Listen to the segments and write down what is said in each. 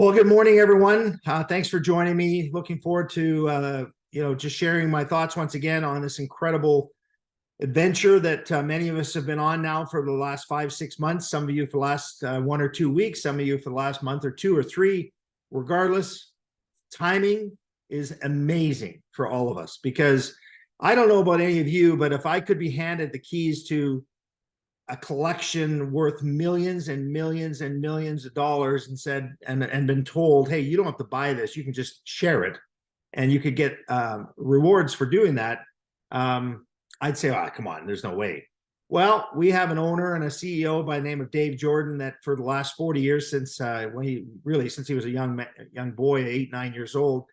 Well, good morning, everyone. Thanks for joining me. Looking forward to just sharing my thoughts once again on this incredible adventure that many of us have been on now for the last 5-6 months. Some of you for the last 1 or 2 weeks. Some of you for the last month or 2 or 3. Regardless, timing is amazing for all of us, because I don't know about any of you, but if I could be handed the keys to a collection worth millions and millions and millions of dollars and said and been told, hey, you don't have to buy this, you can just share it and you could get rewards for doing that, I'd say, oh, come on, there's no way. Well, we have an owner and a CEO by the name of Dave Jordan that for the last 40 years, since he was a young boy, 8-9 years old,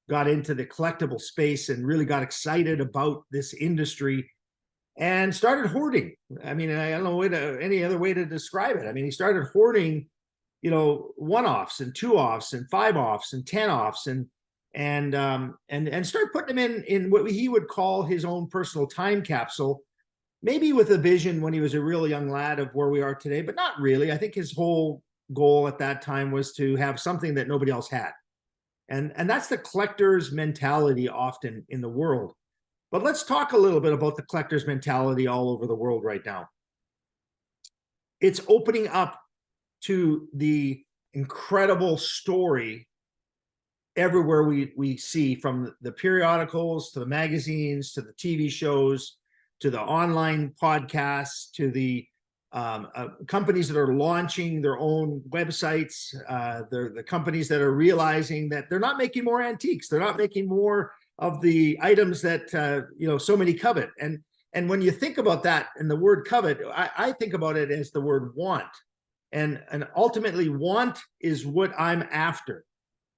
got into the collectible space and really got excited about this industry and started hoarding. I mean, I don't know any other way to describe it. I mean, he started hoarding, one-offs and two-offs and five-offs and 10-offs and start putting them in what he would call his own personal time capsule, maybe with a vision when he was a real young lad of where we are today, but not really. I think his whole goal at that time was to have something that nobody else had. And that's the collector's mentality often in the world. But let's talk a little bit about the collector's mentality all over the world right now. It's opening up to the incredible story everywhere we see, from the periodicals to the magazines to the TV shows to the online podcasts to the companies that are launching their own websites. They're the companies that are realizing that they're not making more antiques. They're not making more of the items that so many covet. And when you think about that and the word covet, I think about it as the word want. And ultimately, want is what I'm after.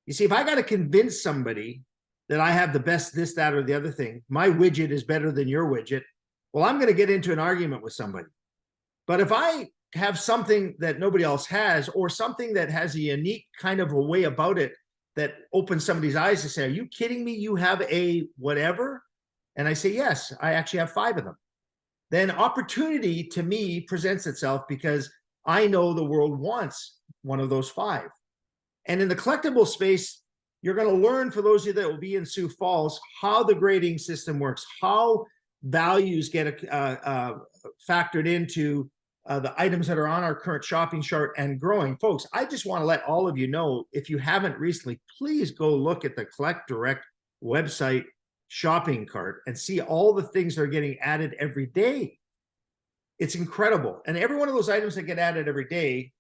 You see, if I got to convince somebody that I have the best this, that, or the other thing, my widget is better than your widget, well, I'm going to get into an argument with somebody. But if I have something that nobody else has, or something that has a unique kind of a way about it that opens somebody's eyes to say, are you kidding me? You have a whatever? And I say, yes, I actually have 5 of them. Then opportunity to me presents itself, because I know the world wants one of those 5. And in the collectible space, you're going to learn, for those of you that will be in Sioux Falls, how the grading system works, how values get factored into the items that are on our current shopping chart and growing. Folks, I just want to let all of you know, if you haven't recently, please go look at the Collect Direct website shopping cart and see all the things that are getting added every day. It's incredible. And every one of those items that get added every day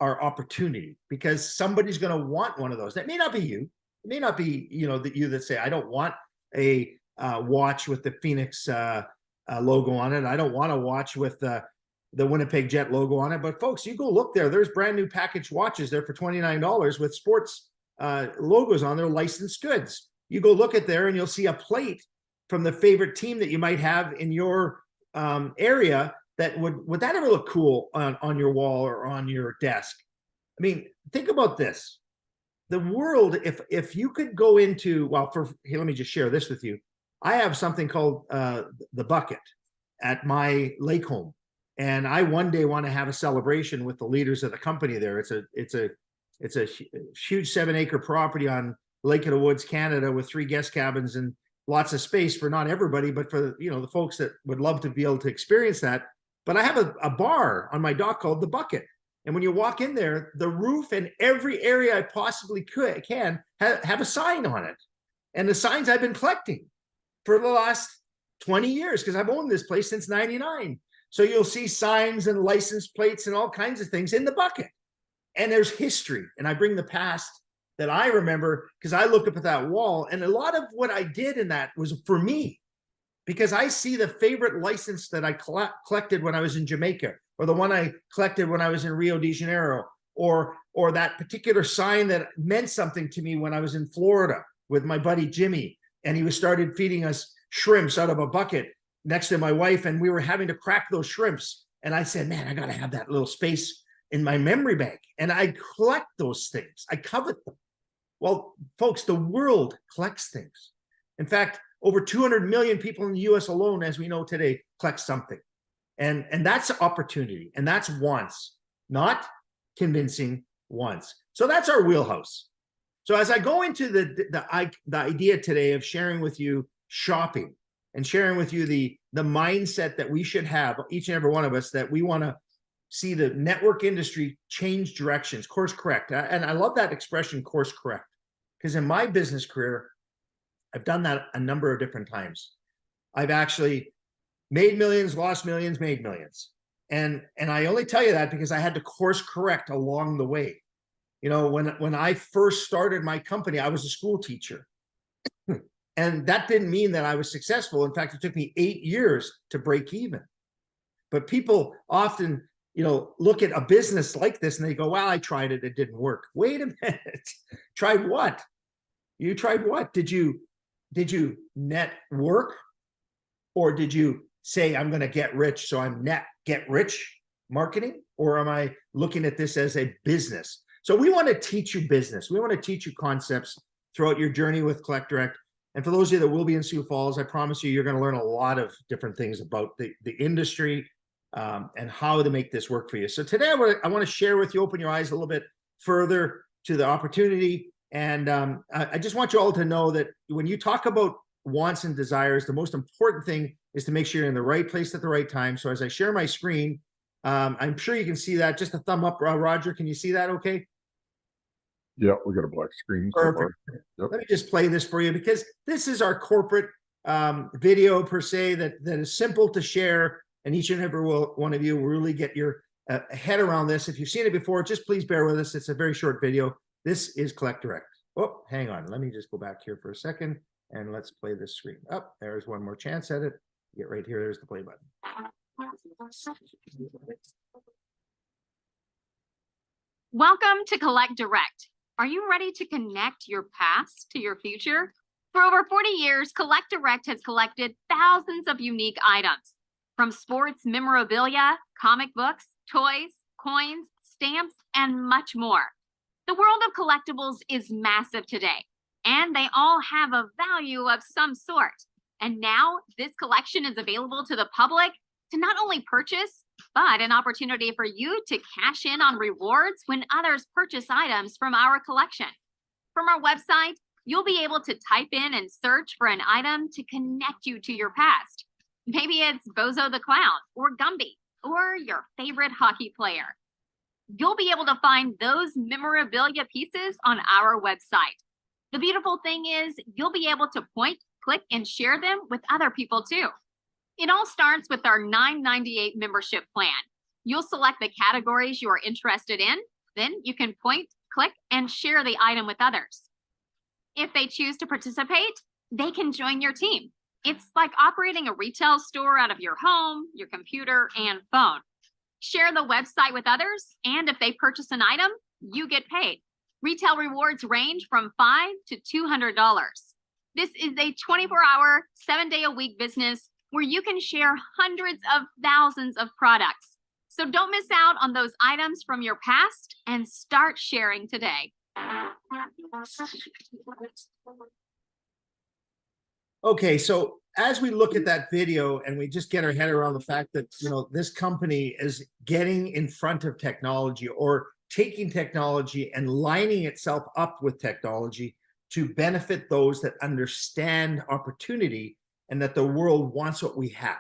are opportunity, because somebody's going to want one of those. That may not be you. It may not be, you that say, I don't want a watch with the Phoenix logo on it. I don't want a watch with the Winnipeg Jet logo on it. But folks, you go look there. There's brand new packaged watches there for $29 with sports logos on there, licensed goods. You go look at there and you'll see a plate from the favorite team that you might have in your area. That would that ever look cool on your wall or on your desk? I mean, think about this. The world, if you could go into, here, let me just share this with you. I have something called the bucket at my lake home. And I one day want to have a celebration with the leaders of the company there. It's a huge 7-acre property on Lake of the Woods, Canada, with 3 guest cabins and lots of space for not everybody, but for the folks that would love to be able to experience that. But I have a bar on my dock called the Bucket. And when you walk in there, the roof and every area I possibly can have a sign on it. And the signs I've been collecting for the last 20 years, because I've owned this place since '99. So you'll see signs and license plates and all kinds of things in the bucket. And there's history. And I bring the past that I remember, because I look up at that wall. And a lot of what I did in that was for me, because I see the favorite license that I collected when I was in Jamaica, or the one I collected when I was in Rio de Janeiro, or that particular sign that meant something to me when I was in Florida with my buddy Jimmy, and he started feeding us shrimps out of a bucket next to my wife, and we were having to crack those shrimps. And I said, man, I got to have that little space in my memory bank. And I collect those things. I covet them. Well, folks, the world collects things. In fact, over 200 million people in the US alone, as we know today, collect something. And that's opportunity. And that's wants, not convincing, wants. So that's our wheelhouse. So as I go into the idea today of sharing with you shopping and sharing with you the mindset that we should have, each and every one of us, that we want to see the network industry change directions, course correct. And I love that expression, course correct, because in my business career, I've done that a number of different times. I've actually made millions, lost millions, made millions. And I only tell you that because I had to course correct along the way. You know, when I first started my company, I was a school teacher. And that didn't mean that I was successful. In fact, it took me 8 years to break even. But people often, you know, look at a business like this and they go, well, I tried it, it didn't work. Wait a minute. Tried what? You tried what? Did you network? Or did you say, I'm going to get rich, so I'm get rich marketing? Or am I looking at this as a business? So we want to teach you business. We want to teach you concepts throughout your journey with Collect Direct. And for those of you that will be in Sioux Falls, I promise you, you're going to learn a lot of different things about the industry and how to make this work for you. So today I want to share with you, open your eyes a little bit further to the opportunity. And I just want you all to know that when you talk about wants and desires, the most important thing is to make sure you're in the right place at the right time. So as I share my screen, I'm sure you can see that. Just a thumb up, Roger. Can you see that okay? Yeah, we got a black screen. Perfect. So yep. Let me just play this for you, because this is our corporate video per se that is simple to share, and each and every one of you will really get your head around this. If you've seen it before, just please bear with us. It's a very short video. This is Collect Direct. Oh, hang on. Let me just go back here for a second, and let's play this screen. Oh, there's one more chance at it. Get right here. There's the play button. Welcome to Collect Direct. Are you ready to connect your past to your future? For over 40 years, Collect Direct has collected thousands of unique items, from sports memorabilia, comic books, toys, coins, stamps, and much more. The world of collectibles is massive today, and they all have a value of some sort. And now this collection is available to the public to not only purchase, but an opportunity for you to cash in on rewards when others purchase items from our collection. From our website, you'll be able to type in and search for an item to connect you to your past. Maybe it's Bozo the Clown, or Gumby, or your favorite hockey player. You'll be able to find those memorabilia pieces on our website. The beautiful thing is you'll be able to point, click, and share them with other people too. It all starts with our $9.98 membership plan. You'll select the categories you are interested in, then you can point, click, and share the item with others. If they choose to participate, they can join your team. It's like operating a retail store out of your home, your computer, and phone. Share the website with others, and if they purchase an item, you get paid. Retail rewards range from $5 to $200. This is a 24-hour, 7-day-a-week business where you can share hundreds of thousands of products. So don't miss out on those items from your past and start sharing today. Okay, so as we look at that video and we just get our head around the fact that, you know, this company is getting in front of technology, or taking technology and lining itself up with technology to benefit those that understand opportunity and that the world wants what we have.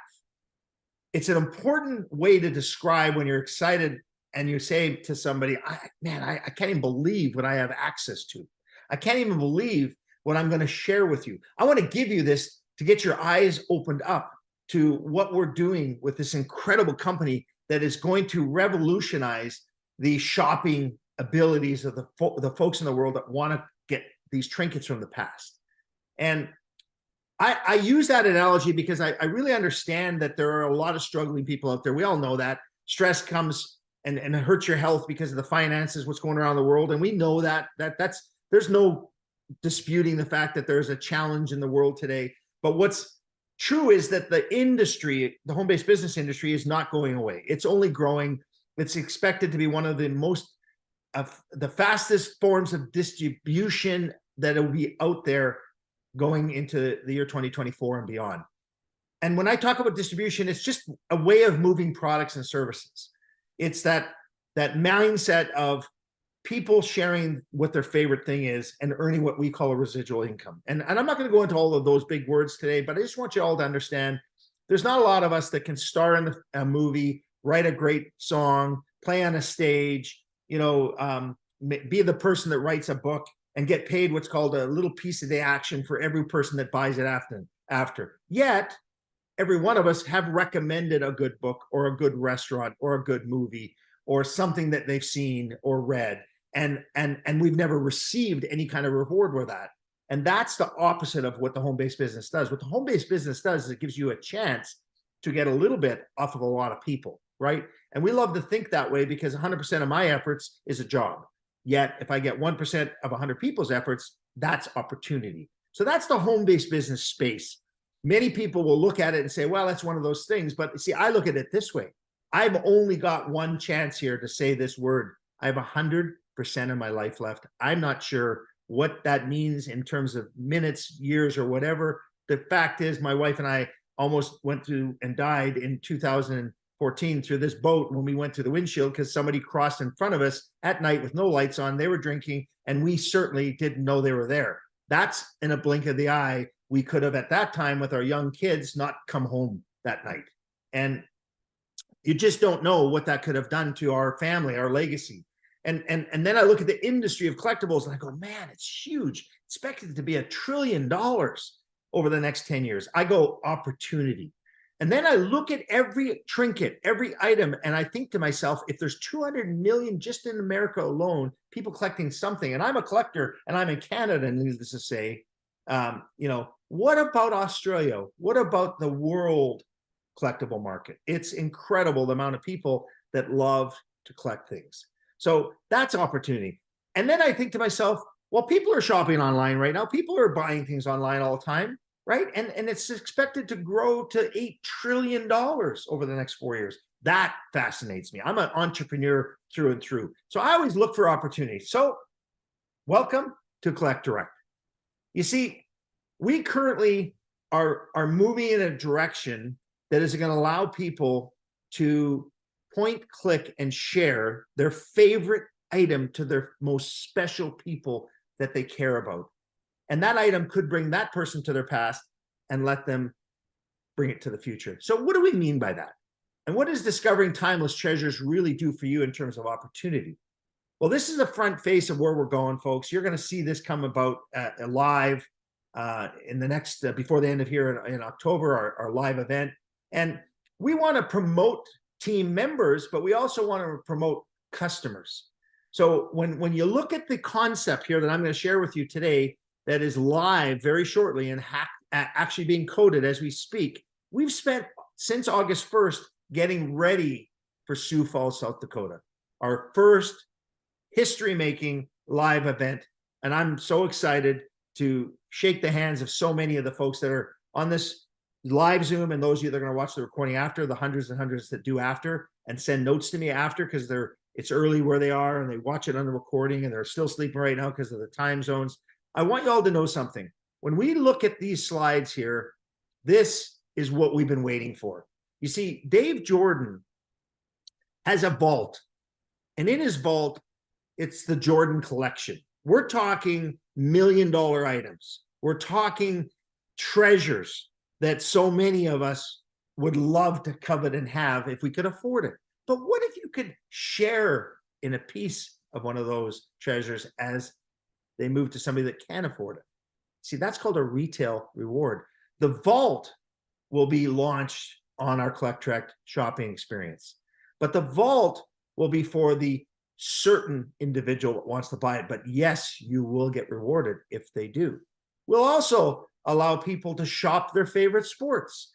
It's an important way to describe when you're excited and you say to somebody, I can't even believe what I have access to. I can't even believe what I'm going to share with you. I want to give you this to get your eyes opened up to what we're doing with this incredible company that is going to revolutionize the shopping abilities of the folks in the world that want to get these trinkets from the past. And I use that analogy because I really understand that there are a lot of struggling people out there. We all know that stress comes and it hurts your health because of the finances, what's going around the world. And we know that's there's no disputing the fact that there's a challenge in the world today. But what's true is that the industry, the home-based business industry, is not going away. It's only growing. It's expected to be one of the the fastest forms of distribution that will be out there going into the year 2024 and beyond. And when I talk about distribution, it's just a way of moving products and services. It's that mindset of people sharing what their favorite thing is and earning what we call a residual income. And I'm not going to go into all of those big words today, but I just want you all to understand there's not a lot of us that can star in a movie, write a great song, play on a stage, be the person that writes a book and get paid what's called a little piece of the action for every person that buys it after. Yet, every one of us have recommended a good book or a good restaurant or a good movie or something that they've seen or read. And we've never received any kind of reward for that. And that's the opposite of what the home-based business does. What the home-based business does is it gives you a chance to get a little bit off of a lot of people, right? And we love to think that way because 100% of my efforts is a job. Yet if I get 1% of 100 people's efforts, that's opportunity. So that's the home-based business space. Many people will look at it and say, well, that's one of those things. But see, I look at it this way. I've only got one chance here to say this word. I have 100% of my life left. I'm not sure what that means in terms of minutes, years, or whatever. The fact is, my wife and I almost went through and died in 2014 through this boat when we went to the windshield because somebody crossed in front of us at night with no lights on. They were drinking, and we certainly didn't know they were there. That's in a blink of the eye. We could have, at that time, with our young kids, not come home that night. And you just don't know what that could have done to our family, our legacy. And then I look at the industry of collectibles and I go, man, it's huge. Expected to be $1 trillion over the next 10 years. I go, opportunity. And then I look at every trinket, every item, and I think to myself, if there's 200 million just in America alone, people collecting something, and I'm a collector and I'm in Canada, needless to say, what about Australia? What about the world collectible market? It's incredible the amount of people that love to collect things. So that's opportunity. And then I think to myself, well, people are shopping online right now. People are buying things online all the time, right? And it's expected to grow to $8 trillion over the next 4 years. That fascinates me. I'm an entrepreneur through and through. So I always look for opportunities. So welcome to Collect Direct. You see, we currently are moving in a direction that is going to allow people to point, click, and share their favorite item to their most special people that they care about. And that item could bring that person to their past and let them bring it to the future. So what do we mean by that? And what does discovering timeless treasures really do for you in terms of opportunity? Well, this is the front face of where we're going, folks. You're going to see this come about live in the next, before the end of here in October, our live event. And we want to promote team members, but we also want to promote customers. So when you look at the concept here that I'm going to share with you today, that is live very shortly and actually being coded as we speak, we've spent since August 1st getting ready for Sioux Falls, South Dakota, our first history-making live event. And I'm so excited to shake the hands of so many of the folks that are on this live Zoom, and those of you that are going to watch the recording after, the hundreds and hundreds that do after and send notes to me after, because it's early where they are and they watch it on the recording and they're still sleeping right now because of the time zones. I want you all to know something. When we look at these slides here, this is what we've been waiting for. You see, Dave Jordan has a vault, and in his vault, it's the Jordan collection. We're talking $1 million items. We're talking treasures that so many of us would love to covet and have if we could afford it. But what if you could share in a piece of one of those treasures as they move to somebody that can't afford it? See, that's called a retail reward. The vault will be launched on our Collect Direct shopping experience, but the vault will be for the certain individual that wants to buy it. But yes, you will get rewarded if they do. We'll also allow people to shop their favorite sports.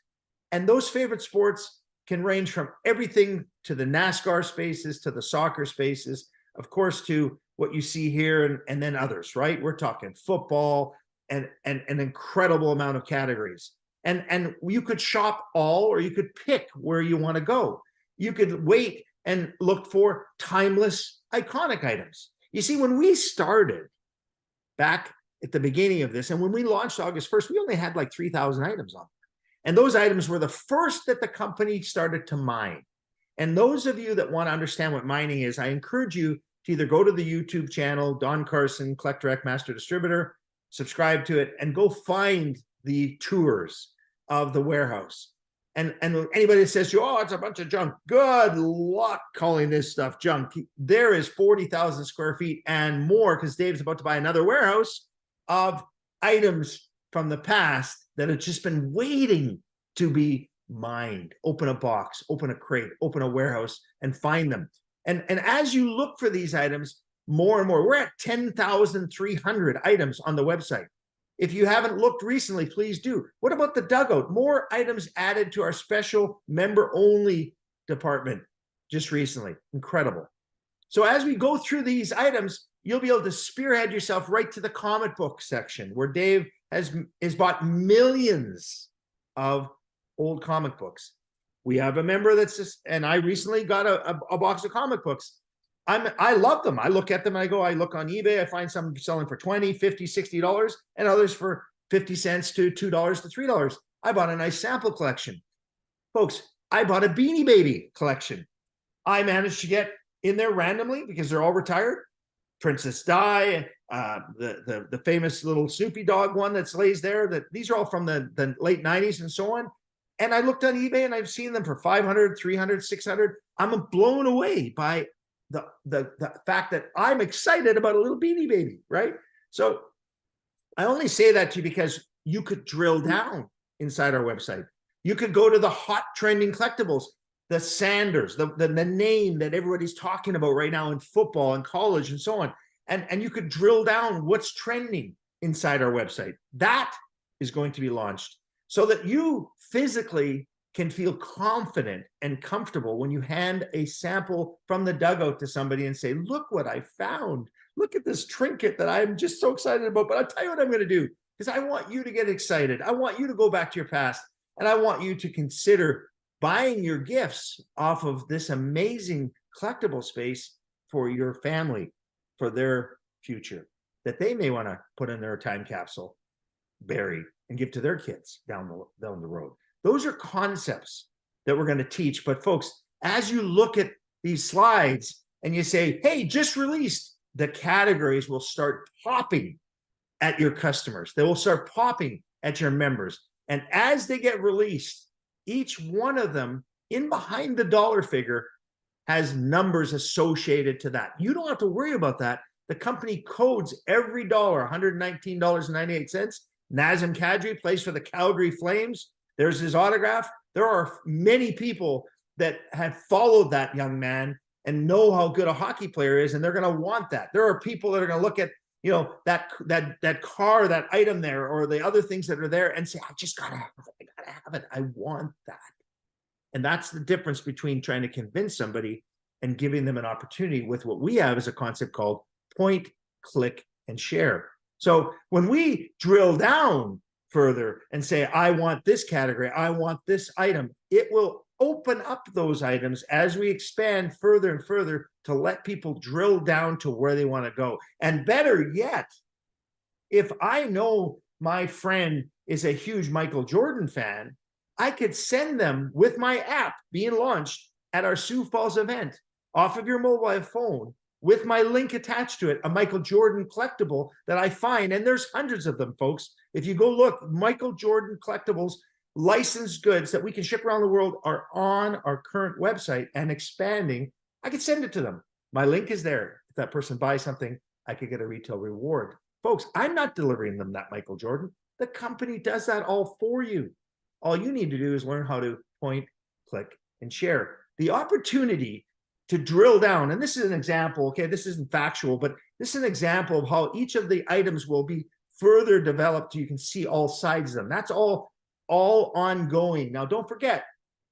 And those favorite sports can range from everything to the NASCAR spaces, to the soccer spaces, of course, to what you see here, and then others, right? We're talking football and an incredible amount of categories. And you could shop all, or you could pick where you want to go. You could wait and look for timeless, iconic items. You see, when we started back at the beginning of this, and when we launched August 1st, we only had like 3,000 items on. And those items were the first that the company started to mine. And those of you that want to understand what mining is, I encourage you to either go to the YouTube channel, Don Carson, Collect Direct Master Distributor, subscribe to it, and go find the tours of the warehouse. And anybody that says to you, oh, it's a bunch of junk, good luck calling this stuff junk. There is 40,000 square feet and more, because Dave's about to buy another warehouse of items from the past that have just been waiting to be mined. Open a box, open a crate, open a warehouse, and find them. And as you look for these items, more and more, we're at 10,300 items on the website. If you haven't looked recently, please do. What about the dugout? More items added to our special member-only department just recently. Incredible. So as we go through these items, you'll be able to spearhead yourself right to the comic book section, where Dave has bought millions of old comic books. We have a member that's just, and I recently got a box of comic books. I love them. I look at them, I look on eBay, I find some selling for $20, $50, $60, and others for 50 cents to $2 to $3. I bought a nice sample collection. Folks, I bought a Beanie Baby collection. I managed to get in there randomly, because they're all retired. Princess Di, the famous little Snoopy dog one that lays there, these are all from the late 90s and so on. And I looked on eBay and I've seen them for 500, 300, 600. I'm blown away by the fact that I'm excited about a little Beanie Baby, right? So I only say that to you because you could drill down inside our website. You could go to the hot trending collectibles, the Sanders, the name that everybody's talking about right now in football and college and so on. And you could drill down what's trending inside our website. That is going to be launched so that you physically can feel confident and comfortable when you hand a sample from the dugout to somebody and say, look what I found. Look at this trinket that I'm just so excited about. But I'll tell you what I'm going to do, because I want you to get excited. I want you to go back to your past, and I want you to consider buying your gifts off of this amazing collectible space for your family, for their future, that they may want to put in their time capsule, bury, and give to their kids down the road. Those are concepts that we're going to teach. But folks, as you look at these slides and you say, hey, just released, the categories will start popping at your customers. They will start popping at your members. And as they get released, each one of them in behind the dollar figure has numbers associated to that. You don't have to worry about that. The company codes every dollar, $119.98. Nazem Kadri plays for the Calgary Flames. There's his autograph. There are many people that have followed that young man and know how good a hockey player is, and they're going to want that. There are people that are going to look at, you know, that car, that item there, or the other things that are there, and say, I just gotta have it. I gotta have it. I want that. And that's the difference between trying to convince somebody and giving them an opportunity with what we have as a concept called point, click, and share. So when we drill down further and say, I want this category, I want this item, it will open up those items as we expand further and further to let people drill down to where they want to go. And better yet, if I know my friend is a huge Michael Jordan fan, I could send them with my app being launched at our Sioux Falls event off of your mobile phone with my link attached to it, a Michael Jordan collectible that I find, and there's hundreds of them, folks. If you go look, Michael Jordan collectibles, licensed goods that we can ship around the world are on our current website and expanding. I could send it to them. My link is there. If that person buys something, I could get a retail reward. Folks, I'm not delivering them that Michael Jordan. The company does that all for you. All you need to do is learn how to point, click, and share. The opportunity to drill down, and this is an example, okay, this isn't factual, but this is an example of how each of the items will be further developed. You can see all sides of them. That's all ongoing. Now, don't forget,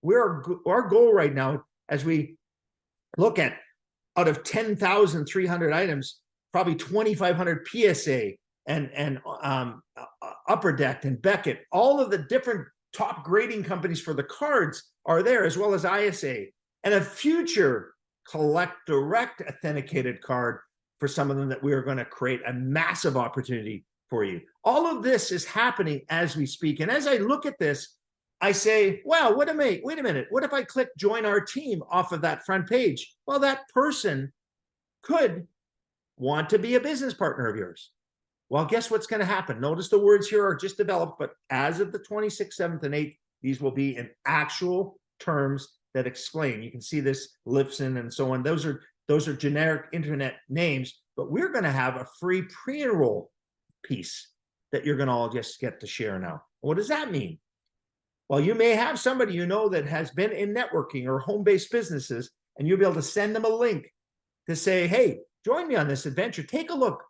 our goal right now, as we look at out of 10,300 items, probably 2,500 PSA and Upper Deck and Beckett, all of the different top grading companies for the cards are there, as well as ISA, and a future Collect Direct authenticated card for some of them that we are going to create a massive opportunity for you. All of this is happening as we speak. And as I look at this, I say, wow, wait a minute. What if I click join our team off of that front page? Well, that person could want to be a business partner of yours. Well, guess what's going to happen? Notice the words here are just developed, but as of the 26th, 7th, and 8th, these will be in actual terms that explain. You can see this Lipson and so on. Those are generic internet names, but we're going to have a free pre-enroll piece that you're going to all just get to share now. What does that mean? Well, you may have somebody you know that has been in networking or home-based businesses, and you'll be able to send them a link to say, hey, join me on this adventure. Take a look.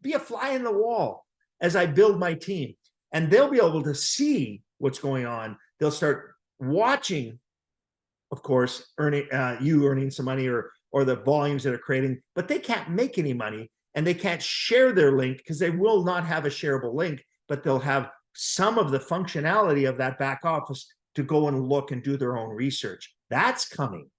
Be a fly in the wall as I build my team. And they'll be able to see what's going on. They'll start watching, of course, you earning some money or the volumes that are creating, but they can't make any money and they can't share their link because they will not have a shareable link, but they'll have some of the functionality of that back office to go and look and do their own research. That's coming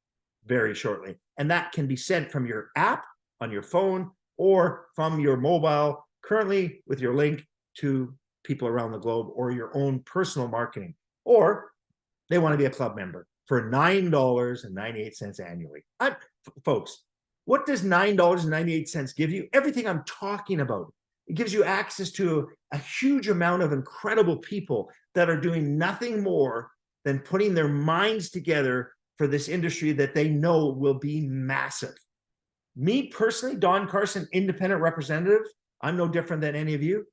very shortly. And that can be sent from your app on your phone or from your mobile, currently with your link to people around the globe, or your own personal marketing. Or they want to be a club member for $9.98 annually. Folks, what does $9.98 give you? Everything I'm talking about. It gives you access to a huge amount of incredible people that are doing nothing more than putting their minds together for this industry that they know will be massive. Me personally, Don Carson, independent representative, I'm no different than any of you.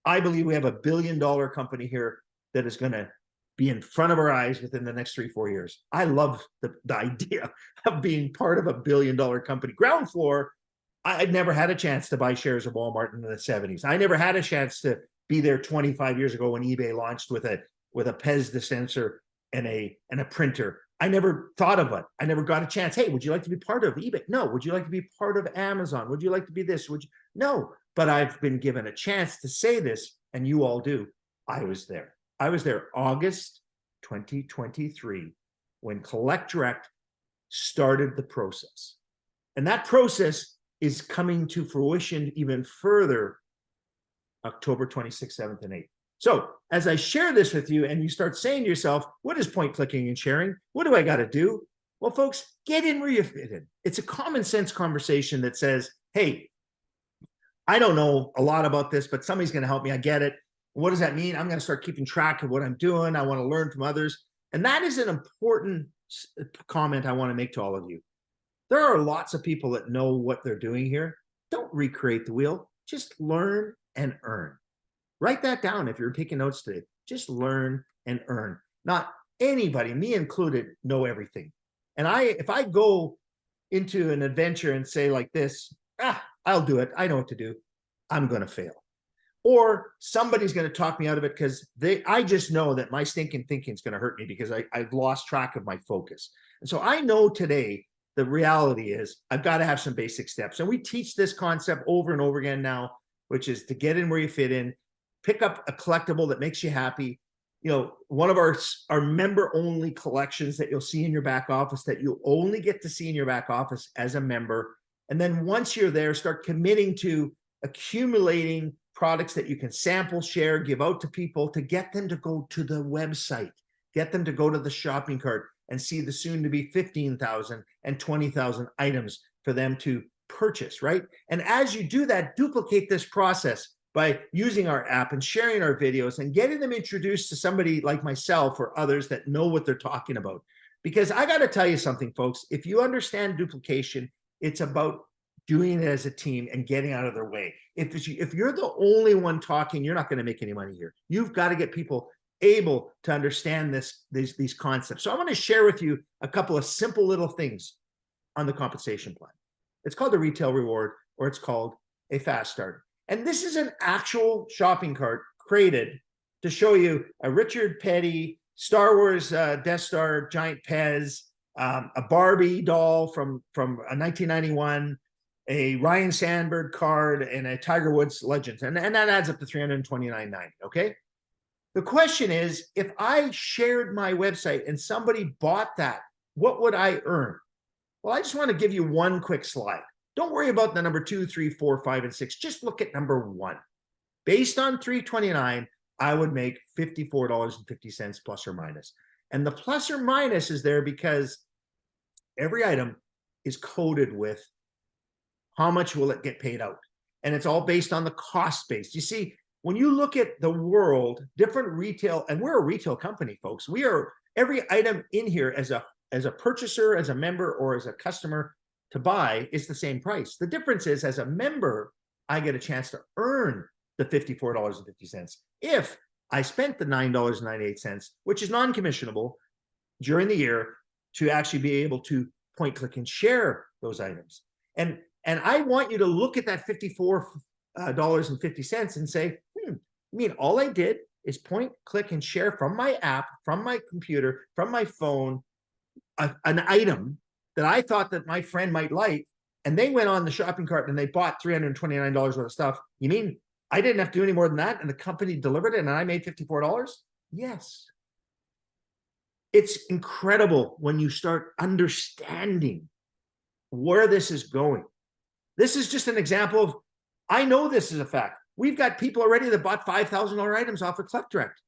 I believe we have $1 billion company here that is going to be in front of our eyes within the next 3-4 years. I love the idea of being part of $1 billion company. Ground floor, I'd never had a chance to buy shares of Walmart in the 70s. I never had a chance to be there 25 years ago when eBay launched with a Pez dispenser and a printer. I never thought of it. I never got a chance. Hey, would you like to be part of eBay? No. Would you like to be part of Amazon? Would you like to be this? Would you? No. But I've been given a chance to say this, and you all do. I was there. I was there August 2023 when Collect Direct started the process. And that process is coming to fruition even further October 26th, 7th, and 8th. So as I share this with you and you start saying to yourself, what is point clicking and sharing? What do I got to do? Well, folks, get in where you fit in. It's a common sense conversation that says, hey, I don't know a lot about this, but somebody's going to help me. I get it. What does that mean? I'm going to start keeping track of what I'm doing. I want to learn from others. And that is an important comment I want to make to all of you. There are lots of people that know what they're doing here. Don't recreate the wheel. Just learn and earn. Write that down if you're taking notes today. Just learn and earn. Not anybody, me included, know everything. And if I go into an adventure and say like this, I'll do it. I know what to do. I'm going to fail. Or somebody's going to talk me out of it because I just know that my stinking thinking is going to hurt me because I've lost track of my focus. And so I know today the reality is I've got to have some basic steps. And we teach this concept over and over again now, which is to get in where you fit in, pick up a collectible that makes you happy. You know, one of our member-only collections that you'll see in your back office that you only get to see in your back office as a member. And then once you're there, start committing to accumulating products that you can sample, share, give out to people to get them to go to the website, get them to go to the shopping cart and see the soon to be 15,000 and 20,000 items for them to purchase, right? And as you do that, duplicate this process by using our app and sharing our videos and getting them introduced to somebody like myself or others that know what they're talking about. Because I got to tell you something, folks, if you understand duplication, it's about doing it as a team and getting out of their way. If you're the only one talking, you're not going to make any money here. You've got to get people able to understand these concepts. So I want to share with you a couple of simple little things on the compensation plan. It's called the retail reward, or it's called a fast start. And this is an actual shopping cart created to show you a Richard Petty, Star Wars Death Star, giant Pez, a Barbie doll from 1991, a Ryan Sandberg card, and a Tiger Woods Legends. And that adds up to $329.90, okay? The question is, if I shared my website and somebody bought that, what would I earn? Well, I just want to give you one quick slide. Don't worry about the number 2, 3, 4, 5, and 6. Just look at number 1. Based on $329, I would make $54.50 plus or minus. And the plus or minus is there because every item is coded with how much will it get paid out? And it's all based on the cost base. You see, when you look at the world, different retail, and we're a retail company, folks. We are, every item in here as a purchaser, as a member, or as a customer to buy is the same price. The difference is, as a member, I get a chance to earn the $54.50 if I spent the $9.98, which is non-commissionable during the year, to actually be able to point, click, and share those items. And I want you to look at that $54.50 and say, I mean, all I did is point, click, and share from my app, from my computer, from my phone, an item that I thought that my friend might like, and they went on the shopping cart and they bought $329 worth of stuff. You mean I didn't have to do any more than that, and the company delivered it and I made $54? Yes. It's incredible when you start understanding where this is going. This is just an example of, I know this is a fact. We've got people already that bought $5,000 items off of Collect Direct.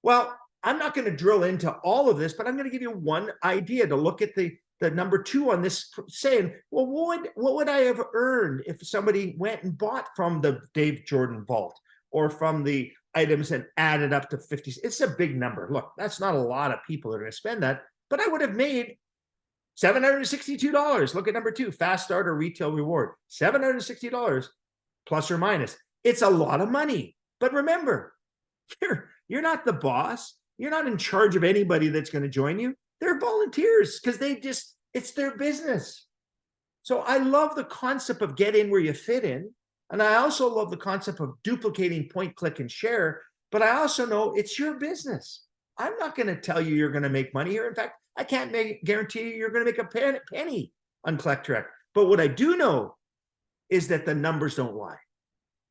Well, I'm not going to drill into all of this, but I'm going to give you one idea to look at the number 2 on this, saying, well, what would I have earned if somebody went and bought from the Dave Jordan vault, or from the items and added up to 50? It's a big number. Look, that's not a lot of people that are going to spend that, but I would have made $762. Look at number 2, Fast Starter Retail Reward, $760 plus or minus. It's a lot of money, but remember, you're not the boss. You're not in charge of anybody that's going to join you. They're volunteers because it's their business. So I love the concept of get in where you fit in. And I also love the concept of duplicating point, click, and share. But I also know it's your business. I'm not going to tell you you're going to make money here. In fact, I can't guarantee you're going to make a penny on Collect Direct. But what I do know is that the numbers don't lie.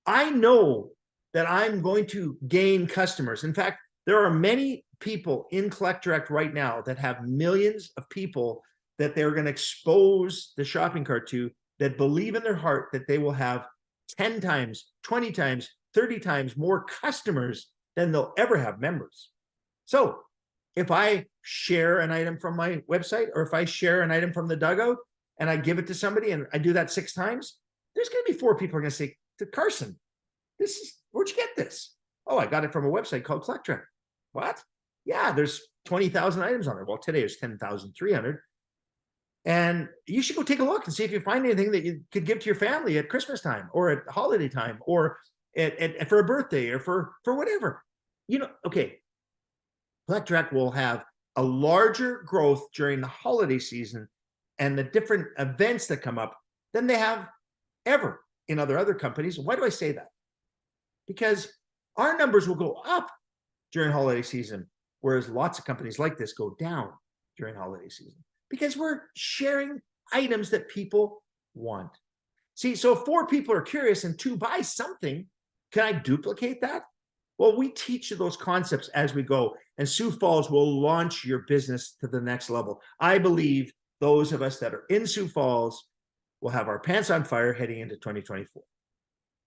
I know that I'm going to gain customers. In fact, there are many people in Collect Direct right now that have millions of people that they're going to expose the shopping cart to, that believe in their heart that they will have 10 times, 20 times, 30 times more customers than they'll ever have members. So if I share an item from my website, or if I share an item from the dugout and I give it to somebody and I do that 6 times, there's going to be 4 people who are going to say, to Carson, where'd you get this? Oh, I got it from a website called Collect Direct. What? Yeah, there's 20,000 items on there. Well, today is 10,300. And you should go take a look and see if you find anything that you could give to your family at Christmas time, or at holiday time, or for a birthday, or for whatever. Okay, Collect Direct will have a larger growth during the holiday season and the different events that come up than they have ever in other companies. Why do I say that? Because our numbers will go up during holiday season, whereas lots of companies like this go down during holiday season, because we're sharing items that people want. See, so if 4 people are curious and 2 buy something, can I duplicate that? Well, we teach you those concepts as we go, and Sioux Falls will launch your business to the next level. I believe those of us that are in Sioux Falls will have our pants on fire heading into 2024.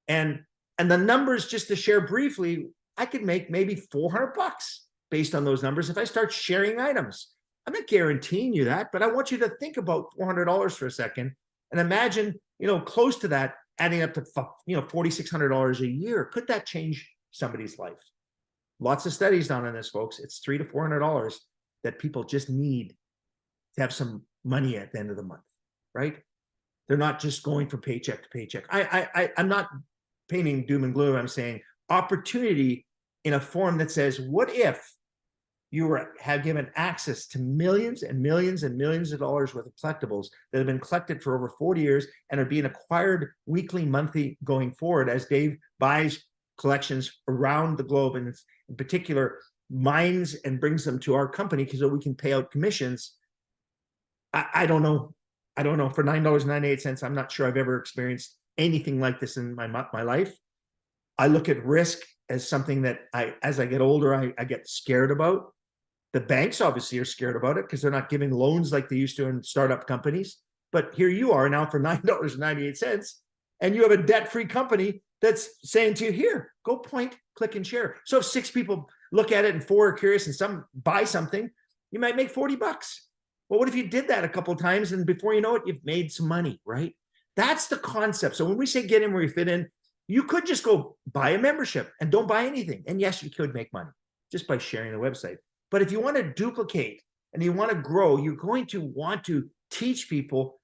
And the numbers, just to share briefly, I could make maybe $400 based on those numbers if I start sharing items. I'm not guaranteeing you that, but I want you to think about $400 for a second and imagine, close to that, adding up to, $4,600 a year. Could that change somebody's life? Lots of studies done on this, folks. It's $300 to $400 that people just need to have some money at the end of the month, right? They're not just going from paycheck to paycheck. I'm not painting doom and gloom. I'm saying opportunity in a form that says, what if you have given access to millions and millions and millions of dollars worth of collectibles that have been collected for over 40 years and are being acquired weekly, monthly going forward as Dave buys collections around the globe, and in particular mines and brings them to our company because we can pay out commissions. I don't know. For $9.98, I'm not sure I've ever experienced anything like this in my life. I look at risk as something that as I get older, I get scared about. The banks obviously are scared about it because they're not giving loans like they used to in startup companies. But here you are now for $9.98, and you have a debt-free company that's saying to you, here, go point, click, and share. So if 6 people look at it and 4 are curious and some buy something, you might make $40. Well, what if you did that a couple of times and before you know it, you've made some money, right? That's the concept. So when we say get in where you fit in, you could just go buy a membership and don't buy anything. And yes, you could make money just by sharing the website. But if you want to duplicate and you want to grow, you're going to want to teach people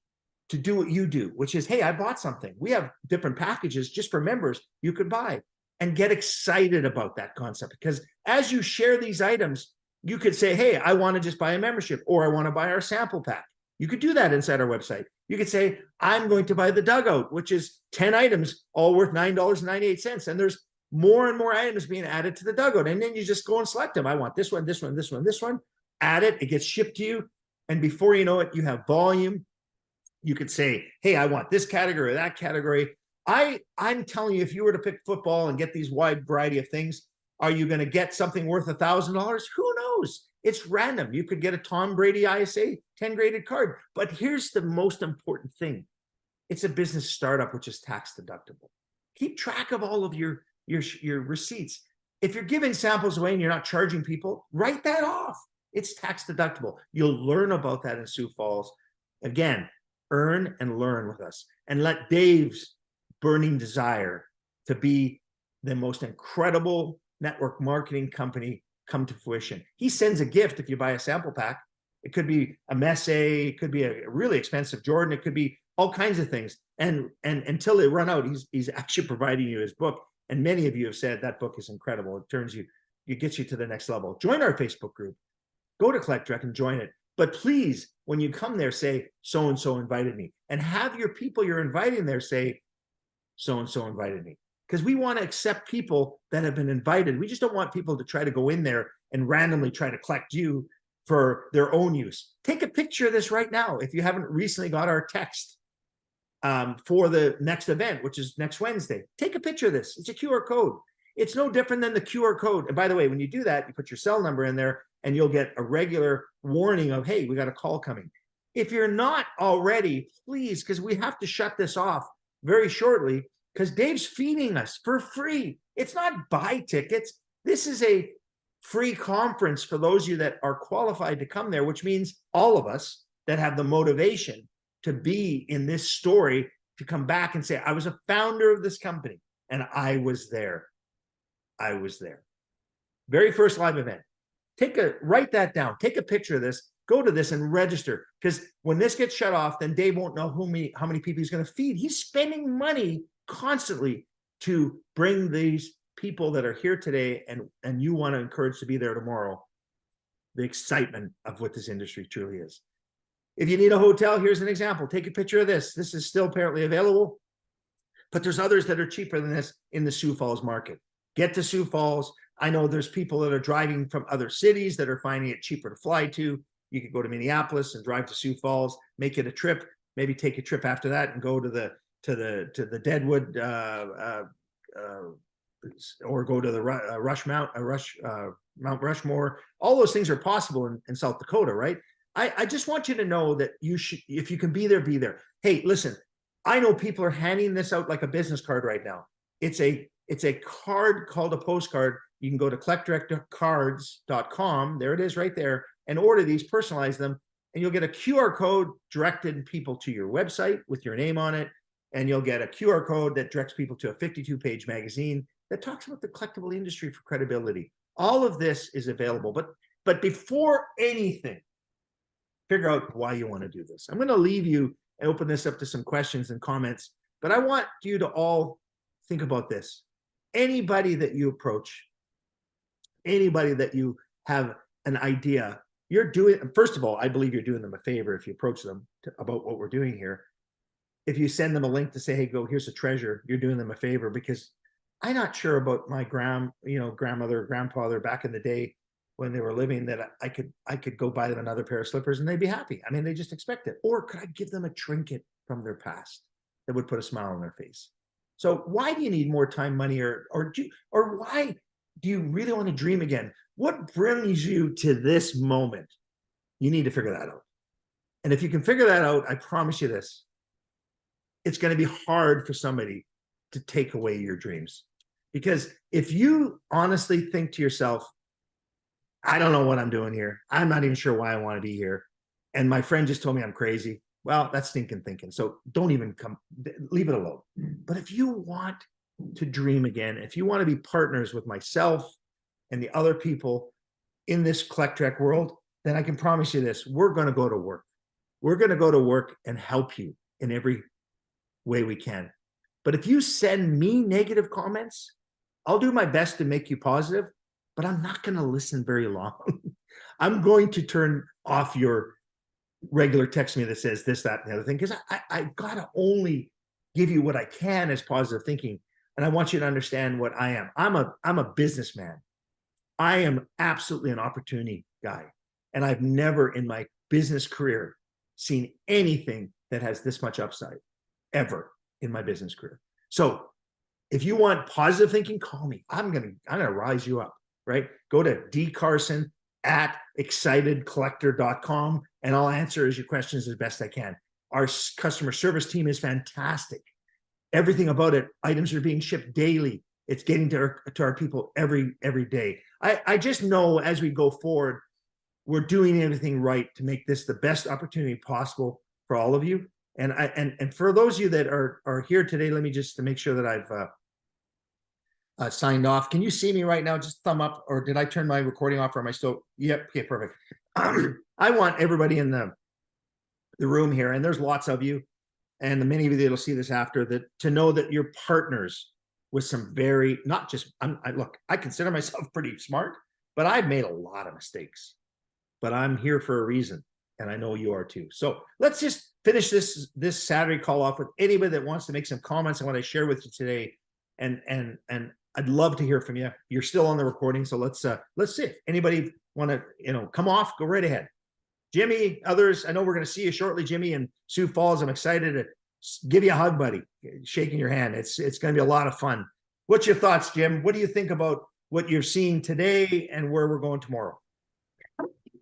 to do what you do, which is, hey, I bought something. We have different packages just for members you could buy, and get excited about that concept. Because as you share these items, you could say, hey, I want to just buy a membership, or I want to buy our sample pack. You could do that inside our website. You could say, I'm going to buy the dugout, which is 10 items, all worth $9.98. And there's more and more items being added to the dugout. And then you just go and select them. I want this one, this one, this one, this one. Add it. It gets shipped to you. And before you know it, you have volume. You could say, hey, I want this category or that category. I'm telling you, if you were to pick football and get these wide variety of things, are you going to get something worth $1,000? Who knows? It's random. You could get a Tom Brady ISA 10 graded card. But here's the most important thing. It's a business startup, which is tax deductible. Keep track of all of your receipts. If you're giving samples away and you're not charging people, write that off. It's tax deductible. You'll learn about that in Sioux Falls. Again, earn and learn with us, and let Dave's burning desire to be the most incredible network marketing company come to fruition. He sends a gift if you buy a sample pack. It could be a Messe, it could be a really expensive Jordan, it could be all kinds of things. And until they run out, he's actually providing you his book. And many of you have said that book is incredible. It gets you to the next level. Join our Facebook group. Go to Collect Direct and join it. But please, when you come there, say, so-and-so invited me. And have your people you're inviting there say, so-and-so invited me. Because we want to accept people that have been invited. We just don't want people to try to go in there and randomly try to collect you for their own use. Take a picture of this right now. If you haven't recently got our text for the next event, which is next Wednesday, take a picture of this. It's a QR code. It's no different than the QR code. And by the way, when you do that, you put your cell number in there and you'll get a regular warning of, hey, we got a call coming. If you're not already, please, because we have to shut this off very shortly, because Dave's feeding us for free. It's not buy tickets. This is a free conference for those of you that are qualified to come there, which means all of us that have the motivation to be in this story, to come back and say, I was a founder of this company and I was there. I was there. Very first live event. Write that down. Take a picture of this. Go to this and register, because when this gets shut off, then Dave won't know how many people he's going to feed. He's spending money constantly to bring these people that are here today and you want to encourage to be there tomorrow, the excitement of what this industry truly is. If you need a hotel, here's an example. Take a picture of this. This is still apparently available, but there's others that are cheaper than this in the Sioux Falls market. Get to Sioux Falls. I know there's people that are driving from other cities that are finding it cheaper to fly to. You could go to Minneapolis and drive to Sioux Falls, make it a trip, maybe take a trip after that and go to the Deadwood or go to the Mount Rushmore. All those things are possible in South Dakota, right? I just want you to know that you should, if you can be there, be there. Hey, listen, I know people are handing this out like a business card right now. It's a card called a postcard. You can go to collectdirectcards.com. There it is right there, and order these, personalize them, and you'll get a QR code directed people to your website with your name on it. And you'll get a QR code that directs people to a 52-page magazine that talks about the collectible industry for credibility. All of this is available. But before anything, figure out why you want to do this. I'm going to leave you and open this up to some questions and comments, but I want you to all think about this. Anybody that you approach, anybody that you have an idea, you're doing, first of all, I believe you're doing them a favor if you approach them about what we're doing here. If you send them a link to say, hey, go, here's a treasure, you're doing them a favor, because I'm not sure about my grandmother, grandfather back in the day when they were living, that I could go buy them another pair of slippers and they'd be happy. I mean, they just expect it. Or could I give them a trinket from their past that would put a smile on their face? So why do you need more time, money, or why do you really want to dream again? What brings you to this moment? You need to figure that out. And if you can figure that out, I promise you this, it's going to be hard for somebody to take away your dreams. Because if you honestly think to yourself, I don't know what I'm doing here, I'm not even sure why I want to be here, and my friend just told me I'm crazy, well, that's stinking thinking. So don't even leave it alone. But if you want to dream again, if you want to be partners with myself and the other people in this Collect Direct world, then I can promise you this, we're going to go to work. We're going to go to work and help you in every way we can. But if you send me negative comments, I'll do my best to make you positive, but I'm not going to listen very long. I'm going to turn off your regular text me that says this, that, and the other thing, because I got to only give you what I can as positive thinking. And I want you to understand what I am. I'm a businessman. I am absolutely an opportunity guy. And I've never in my business career seen anything that has this much upside ever in my business career. So if you want positive thinking, call me. I'm gonna rise you up, right? Go to dcarson@excitedcollector.com and I'll answer your questions as best I can. Our customer service team is fantastic. Everything about it, items are being shipped daily. It's getting to our people every day. I just know as we go forward, we're doing everything right to make this the best opportunity possible for all of you. And for those of you that are here today, let me just to make sure that I've signed off. Can you see me right now? Just thumb up, or did I turn my recording off, or am I still? Yep. Okay, perfect. I want everybody in the room here, and there's lots of you, and the many of you that'll see this after that, to know that you're partners with some very, not just, look, I consider myself pretty smart, but I've made a lot of mistakes, but I'm here for a reason. And I know you are too. So let's just finish this Saturday call off with anybody that wants to make some comments on what I share with you today. And I'd love to hear from you. You're still on the recording, so let's see if anybody want to come off. Go right ahead, Jimmy. Others, I know we're going to see you shortly, Jimmy and Sioux Falls. I'm excited to give you a hug, buddy. Shaking your hand. It's going to be a lot of fun. What's your thoughts, Jim? What do you think about what you're seeing today and where we're going tomorrow?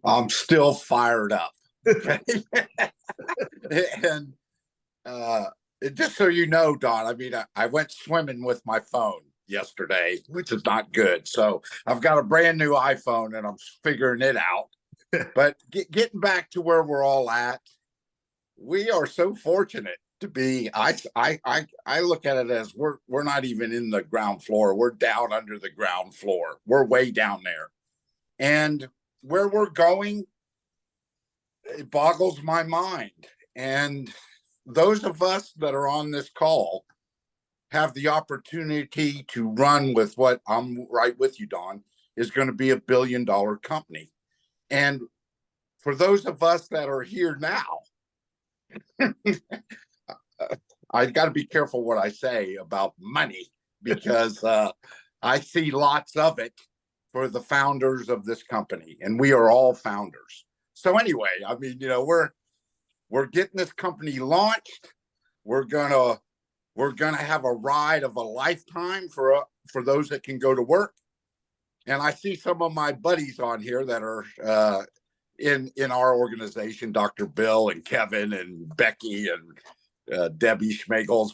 I'm still fired up. Okay. And just so you know, Don, I mean, I went swimming with my phone yesterday, which is not good. So I've got a brand new iPhone and I'm figuring it out. But getting back to where we're all at, we are so fortunate to be. I look at it as we're not even in the ground floor. We're down under the ground floor. We're way down there. And where we're going, it boggles my mind. And those of us that are on this call have the opportunity to run with what, I'm right with you, Don, is going to be $1 billion company. And for those of us that are here now, I got to be careful what I say about money, because I see lots of it for the founders of this company, and we are all founders. So anyway, I mean, we're getting this company launched. We're gonna have a ride of a lifetime for those that can go to work. And I see some of my buddies on here that are in our organization, Dr. Bill and Kevin and Becky and Debbie Schmegels.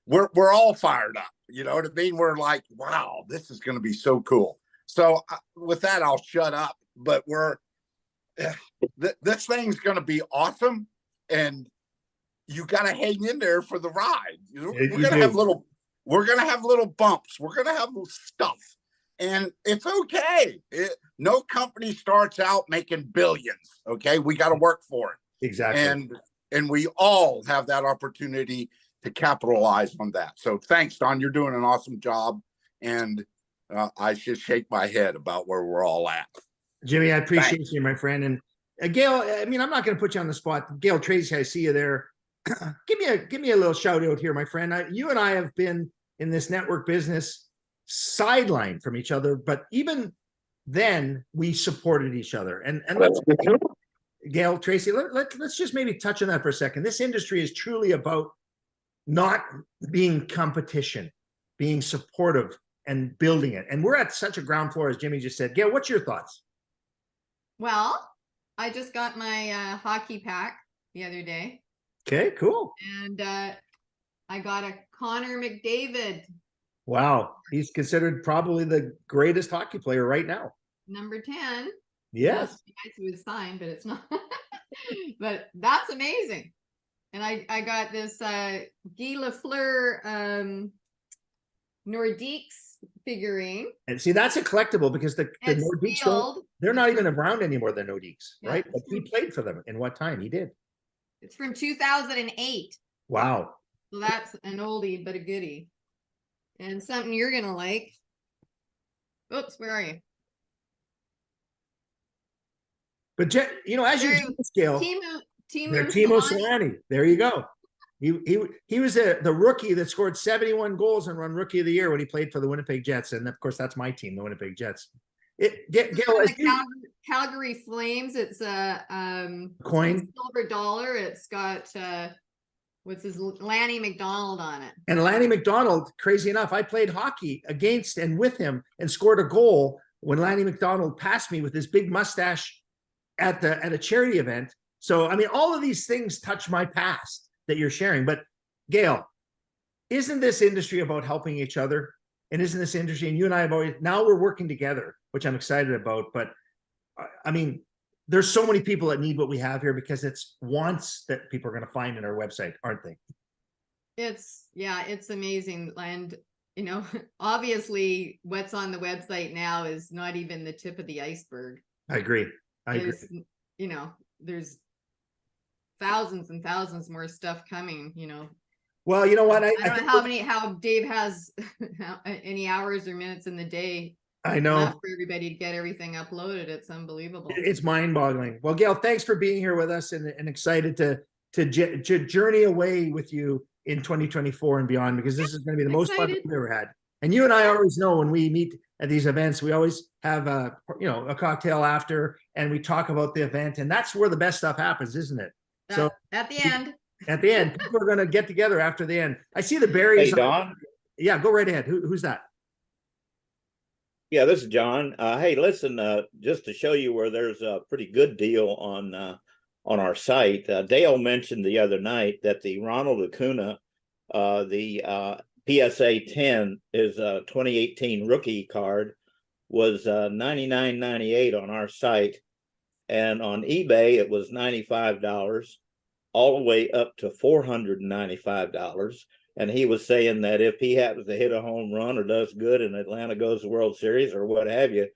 We're all fired up. You know what I mean? We're like, wow, this is going to be so cool. So with that, I'll shut up. But this thing's going to be awesome, and you got to hang in there for the ride. We're going to have little bumps. We're going to have stuff, and it's okay. No company starts out making billions. Okay, we got to work for it. Exactly. And we all have that opportunity to capitalize on that. So thanks, Don. You're doing an awesome job, and I should shake my head about where we're all at. Jimmy, I appreciate you, my friend. And Gail, I mean, I'm not going to put you on the spot. Gail Tracy, I see you there. give me a little shout out here, my friend. You and I have been in this network business sidelined from each other, but even then we supported each other. And let's, Gail Tracy, let's just maybe touch on that for a second. This industry is truly about not being competition, being supportive and building it. And we're at such a ground floor, as Jimmy just said. Gail, what's your thoughts? Well, I just got my hockey pack the other day. Okay, cool. And I got a Connor McDavid. Wow. He's considered probably the greatest hockey player right now. Number 10. Yes. Nice it was signed, but it's not. But that's amazing. And I got this Guy Lafleur Nordiques figurine. And see, that's a collectible because the It's Nordiques sealed. they're not It's even from- around anymore, the Nordiques, Yeah, right? it's But he from- played for them. In what time? He did. It's from 2008. Wow. So that's an oldie but a goodie. And something you're gonna like. Oops, where are you? But you know, as you There do the scale, Timo Timo Solani. Solani. There you go. He was the rookie that scored 71 goals and run Rookie of the Year when he played for the Winnipeg Jets, and of course that's my team, the Winnipeg Jets. This is Gail, from as the Calgary Flames. It's a coin silver dollar. It's got what's his Lanny McDonald on it. and Lanny McDonald. Crazy enough, I played hockey against and with him and scored a goal when Lanny McDonald passed me with his big mustache at a charity event. So I mean, all of these things touch my past that you're sharing. But Gail, isn't this industry about helping each other? And isn't this industry, and you and I have always, now we're working together, which I'm excited about. But I mean, there's so many people that need what we have here because it's wants that people are going to find in our website, aren't they? It's amazing. And you know, obviously what's on the website now is not even the tip of the iceberg. I agree. You know, there's thousands and thousands more stuff coming, you know. Well, you know what? I don't know how Dave has any hours or minutes in the day. I know left for everybody to get everything uploaded. It's unbelievable. It's mind-boggling. Well, Gail, thanks for being here with us, and excited to journey away with you in 2024 and beyond, because this is going to be the most fun we've ever had. And you and I always know when we meet at these events, we always have a cocktail after, and we talk about the event, and that's where the best stuff happens, isn't it? So at the end. At the end, people are going to get together after the end. I see the berries. Hey, Don. Yeah, go right ahead. Who's that? Yeah, this is John. Hey, listen, just to show you where there's a pretty good deal on our site. Dale mentioned the other night that the Ronald Acuna, the PSA 10 is a 2018 rookie card, was $99.98 on our site, and on eBay it was $95. All the way up to $495. And he was saying that if he happens to hit a home run or does good and Atlanta goes to the World Series or what have you,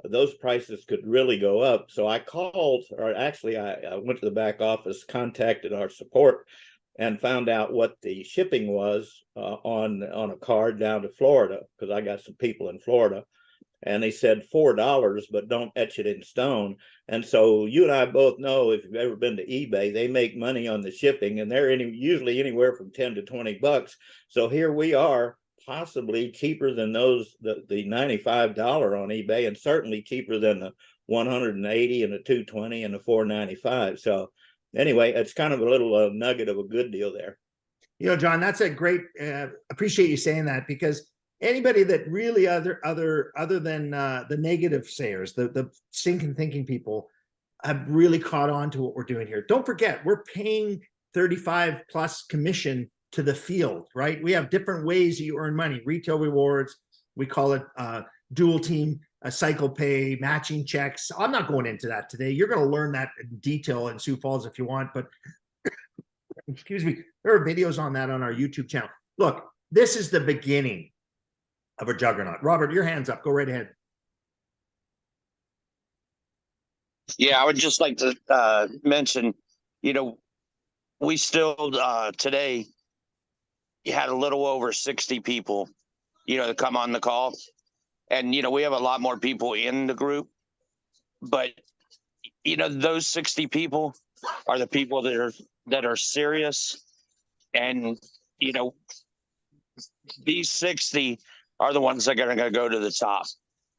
those prices could really go up. So I called, or actually I went to the back office, contacted our support, and found out what the shipping was on a card down to Florida, because I got some people in Florida. And they said $4, but don't etch it in stone. And so you and I both know, if you've ever been to eBay, they make money on the shipping, and they're usually anywhere from 10 to 20 bucks. So here we are, possibly cheaper than the $95 on eBay, and certainly cheaper than the $180 and the $220 and the $495. So anyway, it's kind of a little nugget of a good deal there. You know, John, that's a great. Appreciate you saying that, because anybody that really other than the negative sayers, the stinking thinking people, have really caught on to what we're doing here. Don't forget, we're paying 35 plus commission to the field, right? We have different ways you earn money: retail rewards, we call it dual team, cycle pay, matching checks. I'm not going into that today. You're going to learn that in detail in Sioux Falls if you want, but excuse me, there are videos on that on our YouTube channel. Look, this is the beginning of a juggernaut. Robert, your hand's up. Go right ahead. Yeah, I would just like to mention, we still today had a little over 60 people, to come on the call. And, we have a lot more people in the group. But, those 60 people are the people that are serious. And, these 60 are the ones that are going to go to the top,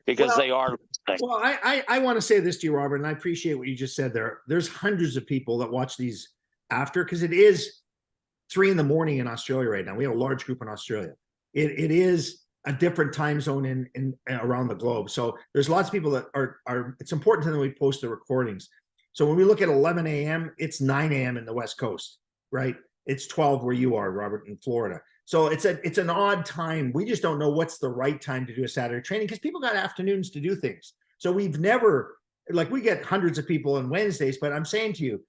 because they are. Well, I want to say this to you, Robert, and I appreciate what you just said there. There's hundreds of people that watch these after, because it is 3 a.m. in Australia right now. We have a large group in Australia. It is a different time zone in around the globe. So there's lots of people that are it's important to them we post the recordings. So when we look at 11 a.m., it's 9 a.m. in the West Coast, right? It's 12 where you are, Robert, in Florida. So it's an odd time. We just don't know what's the right time to do a Saturday training, because people got afternoons to do things. So we've never, we get hundreds of people on Wednesdays, but I'm saying to you,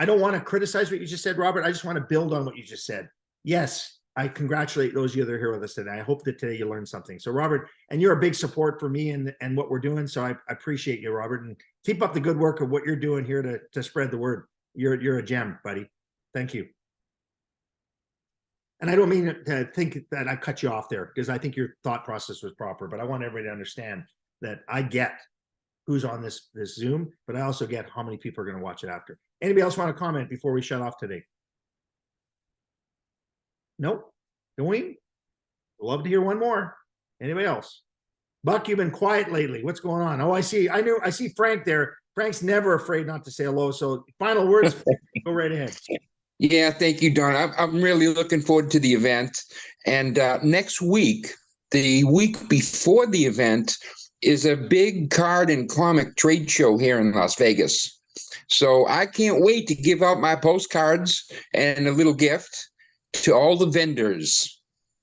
I don't want to criticize what you just said, Robert. I just want to build on what you just said. Yes, I congratulate those of you that are here with us today. I hope that today you learned something. So Robert, and you're a big support for me and what we're doing. So I appreciate you, Robert, and keep up the good work of what you're doing here to spread the word. You're a gem, buddy. Thank you. And I don't mean to think that I cut you off there, because I think your thought process was proper, but I want everybody to understand that I get who's on this Zoom, but I also get how many people are going to watch it after. Anybody else want to comment before we shut off today? Nope. Dwayne? Love to hear one more. Anybody else? Buck, you've been quiet lately. What's going on? Oh, I see Frank there. Frank's never afraid not to say hello. So final words, go right ahead. Yeah, thank you, Don. I'm really looking forward to the event. And next week, the week before the event, is a big card and comic trade show here in Las Vegas. So I can't wait to give out my postcards and a little gift to all the vendors.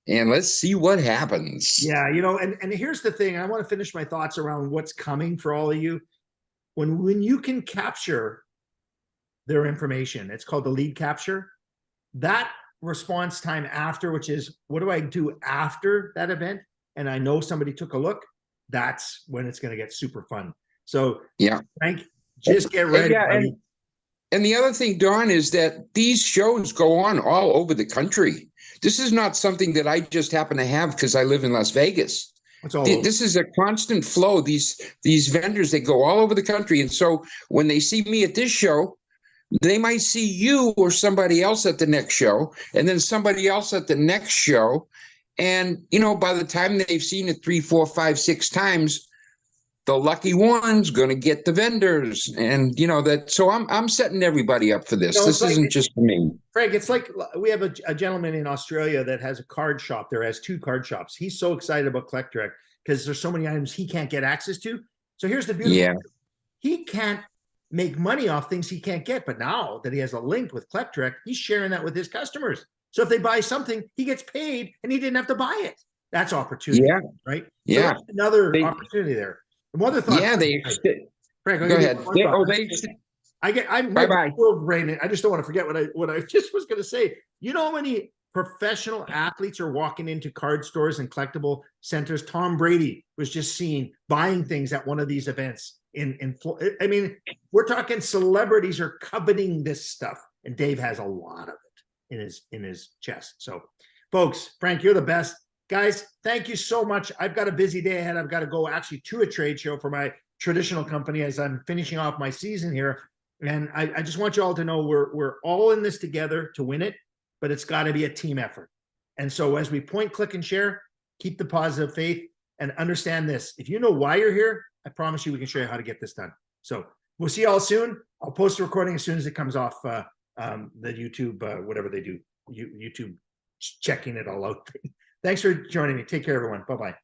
And let's see what happens. Yeah, and here's the thing. I want to finish my thoughts around what's coming for all of you. When you can capture their information, it's called the lead capture. That response time after, which is, what do I do after that event? And I know somebody took a look. That's when it's going to get super fun. So yeah, Frank, just get ready. Yeah, and the other thing, Don, is that these shows go on all over the country. This is not something that I just happen to have because I live in Las Vegas. This is a constant flow. These vendors, they go all over the country. And so when they see me at this show, they might see you or somebody else at the next show, and then somebody else at the next show. And, by the time they've seen it 3, 4, 5, 6 times, the lucky one's going to get the vendors. And, so I'm setting everybody up for this. This isn't just for me. Frank, it's like we have a gentleman in Australia that has a card shop there, has 2 card shops. He's so excited about Collect Direct because there's so many items he can't get access to. So here's the beautiful thing. He can't make money off things he can't get. But now that he has a link with Collect Direct, he's sharing that with his customers. So if they buy something, he gets paid and he didn't have to buy it. That's opportunity, right? So that's another opportunity there. And one other thought. Yeah, Frank, go ahead. I'm bye-bye. I just don't want to forget what I just was going to say. You know how many professional athletes are walking into card stores and collectible centers? Tom Brady was just seen buying things at one of these events I mean, we're talking celebrities are coveting this stuff, and Dave has a lot of it in his chest. So, folks, Frank, you're the best. Guys, thank you so much. I've got a busy day ahead. I've got to go actually to a trade show for my traditional company as I'm finishing off my season here. And I just want you all to know we're all in this together to win it, but it's got to be a team effort. And so as we point, click, and share, keep the positive faith and understand this. If you know why you're here, I promise you we can show you how to get this done. So we'll see you all soon. I'll post the recording as soon as it comes off the YouTube, whatever they do, YouTube checking it all out. Thanks for joining me. Take care, everyone. Bye-bye.